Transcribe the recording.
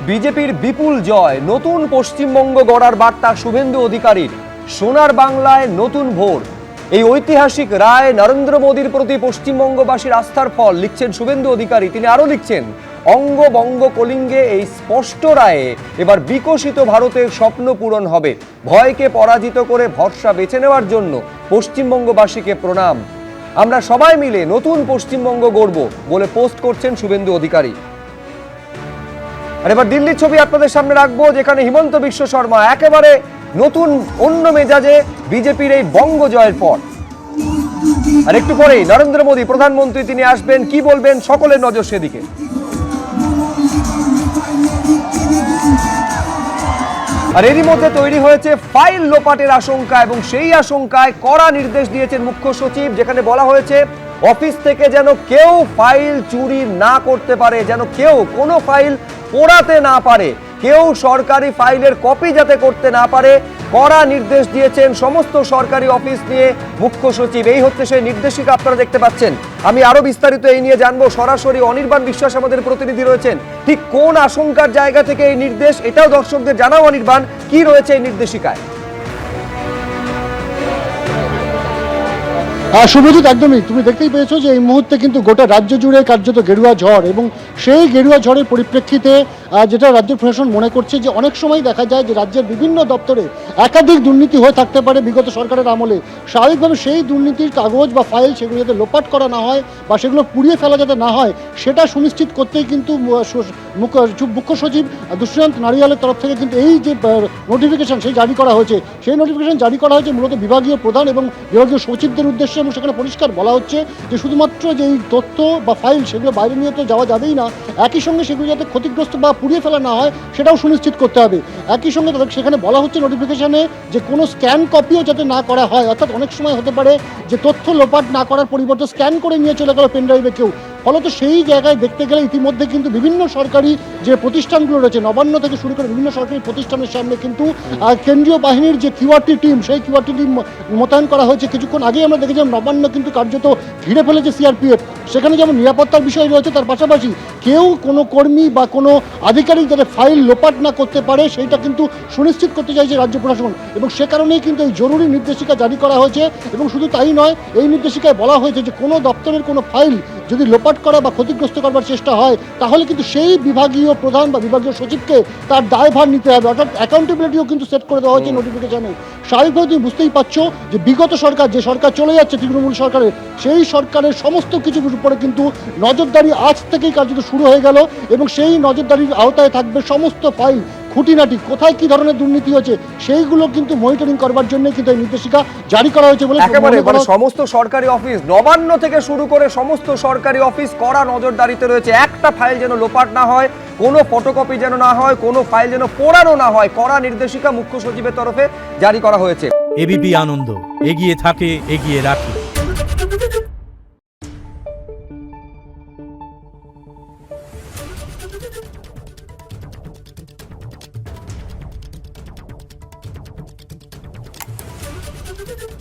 বিজেপির বিপুল জয়, নতুন পশ্চিমবঙ্গ গড়ার বার্তা শুভেন্দু অধিকারীর। সোনার বাংলায় নতুন ভোর। এই ঐতিহাসিক রায় নরেন্দ্র মোদীর প্রতি পশ্চিমবঙ্গবাসীর আস্থার ফল, লিখছেন শুভেন্দু অধিকারী। তিনি আরো লিখছেন, অঙ্গ বঙ্গ কলিঙ্গে এই স্পষ্ট রায়ে এবার বিকশিত ভারতের স্বপ্ন পূরণ হবে। ভয়কে পরাজিত করে ভরসা বেছে নেওয়ার জন্য পশ্চিমবঙ্গবাসীকে প্রণাম। আমরা সবাই মিলে নতুন পশ্চিমবঙ্গ গড়ব বলে পোস্ট করছেন শুভেন্দু অধিকারী। আর এবার দিল্লির ছবি আপনাদের সামনে রাখবো, যেখানে হিমন্ত বিশ্ব শর্মা একেবারে নতুন অন্য মেজাজে বিজেপির এই বঙ্গ জয়ের পর। আর একটু পরেই নরেন্দ্র মোদী প্রধানমন্ত্রী, তিনি আসবেন, কি বলবেন সকলের নজর সেদিকে। আর এরই মধ্যে তৈরি হয়েছে ফাইল লোপাটের আশঙ্কা, এবং সেই আশঙ্কায় কড়া নির্দেশ দিয়েছেন মুখ্য সচিব, যেখানে বলা হয়েছে অফিস থেকে যেন কেউ ফাইল চুরি না করতে পারে, যেন কেউ কোনো ফাইল পোড়াতে না পারে, কেউ সরকারি ফাইলের কপি যাতে করতে না পারে। কড়া নির্দেশ দিয়েছেন সমস্ত সরকারি অফিস নিয়ে মুখ্য সচিব। এই হচ্ছে সেই নির্দেশিকা আপনারা দেখতে পাচ্ছেন। আমি আরো বিস্তারিত এই নিয়ে জানবো, সরাসরি অনির্বাণ বিশ্বাস আমাদের প্রতিনিধি রয়েছেন। ঠিক কোন আশঙ্কার জায়গা থেকে এই নির্দেশ, এটাও দর্শকদের জানাও অনির্বাণ, কি রয়েছে এই নির্দেশিকায়? শুভজিৎ, একদমই তুমি দেখতেই পেয়েছো যে এই মুহূর্তে কিন্তু গোটা রাজ্য জুড়ে কার্যত গেরুয়া ঝড়, এবং সেই গেরুয়া ঝড়ের পরিপ্রেক্ষিতে যেটা রাজ্য প্রশাসন মনে করছে যে অনেক সময় দেখা যায় যে রাজ্যের বিভিন্ন দপ্তরে একাধিক দুর্নীতি হয়ে থাকতে পারে বিগত সরকারের আমলে। স্বাভাবিকভাবে সেই দুর্নীতির কাগজ বা ফাইল সেগুলো যাতে লোপাট করা না হয় বা সেগুলো পুড়িয়ে ফেলা যাতে না হয়, সেটা সুনিশ্চিত করতেই কিন্তু মুখ্য সচিব দুষ্যন্ত নারিয়ালের তরফ থেকে কিন্তু এই যে নোটিফিকেশন সেই জারি করা হয়েছে, সেই নোটিফিকেশন জারি করা হয়েছে মূলত বিভাগীয় প্রধান এবং বিভাগীয় সচিবদের উদ্দেশ্যে। এবং সেখানে পরিষ্কার বলা হচ্ছে যে শুধুমাত্র যে এই তথ্য বা ফাইল সেগুলো বাইরে নিয়ে তো যাওয়া যাবেই না, একই সঙ্গে সেগুলো যাতে ক্ষতিগ্রস্ত বা পুড়িয়ে ফেলা না হয় সেটাও সুনিশ্চিত করতে হবে। একই সঙ্গে সেখানে বলা হচ্ছে নোটিফিকেশনে যে কোনো স্ক্যান কপিও যাতে না করা হয়, অর্থাৎ অনেক সময় হতে পারে যে তথ্য লোপাট না করার পরিবর্তে স্ক্যান করে নিয়ে চলে গেল পেনড্রাইভে কেউ। ফলত সেই জায়গায় দেখতে গেলে ইতিমধ্যে কিন্তু বিভিন্ন সরকারি যে প্রতিষ্ঠানগুলো রয়েছে, নবান্ন থেকে শুরু করে বিভিন্ন সরকারি প্রতিষ্ঠানের সামনে কিন্তু কেন্দ্রীয় বাহিনীর যে কিউআরটি টিম, সেই কিউআরটি টিম মোতায়েন করা হয়েছে। কিছুক্ষণ আগেই আমরা দেখেছিলাম নবান্ন কিন্তু কার্যত ঘিরে ফেলেছে সিআরপিএফ। সেখানে যেমন নিরাপত্তার বিষয় রয়েছে, তার পাশাপাশি কেউ কোনো কর্মী বা কোনো আধিকারিক যাতে ফাইল লোপাট না করতে পারে সেইটা কিন্তু সুনিশ্চিত করতে চাইছে রাজ্য প্রশাসন, এবং সে কারণেই কিন্তু এই জরুরি নির্দেশিকা জারি করা হয়েছে। এবং শুধু তাই নয়, এই নির্দেশিকায় বলা হয়েছে যে কোনো দপ্তরের কোনো ফাইল যদি লোপাট করা বা ক্ষতিগ্রস্ত করবার চেষ্টা হয়, তাহলে কিন্তু সেই বিভাগীয় প্রধান বা বিভাগীয় সচিবকে তার দায়ভার নিতে হবে, অর্থাৎ অ্যাকাউন্টেবিলিটিও কিন্তু সেট করে দেওয়া হয়েছে নোটিফিকেশনে। স্বাভাবিকভাবে তুমি বুঝতেই পারছো যে বিগত সরকার, যে সরকার চলে যাচ্ছে তৃণমূল সরকারের, সেই সরকারের সমস্ত কিছুর উপরে কিন্তু নজরদারি আজ থেকেই কার্যত শুরু হয়ে গেল, এবং সেই নজরদারির আওতায় থাকবে সমস্ত ফাইল, খুঁটিনাটি কোথায় কি ধরনের দুর্নীতি হচ্ছে সেইগুলো কিন্তু মনিটরিং করবার জন্য কিন্তু এই নির্দেশিকা জারি করা হয়েছে বলে একেবারে সমস্ত সরকারি অফিস, নবান্ন থেকে শুরু করে সমস্ত সরকারি অফিস কড়া নজরদারিতে রয়েছে। একটা ফাইল যেন লোপাট না হয়, কোনো ফটোকপি যেন না হয়, কোনো ফাইল যেন পোড়ানো না হয়, কড়া নির্দেশিকা মুখ্য সচিবের তরফে জারি করা হয়েছে। এবিপি আনন্দ, এগিয়ে থাকে, এগিয়ে রাখে। Thank you.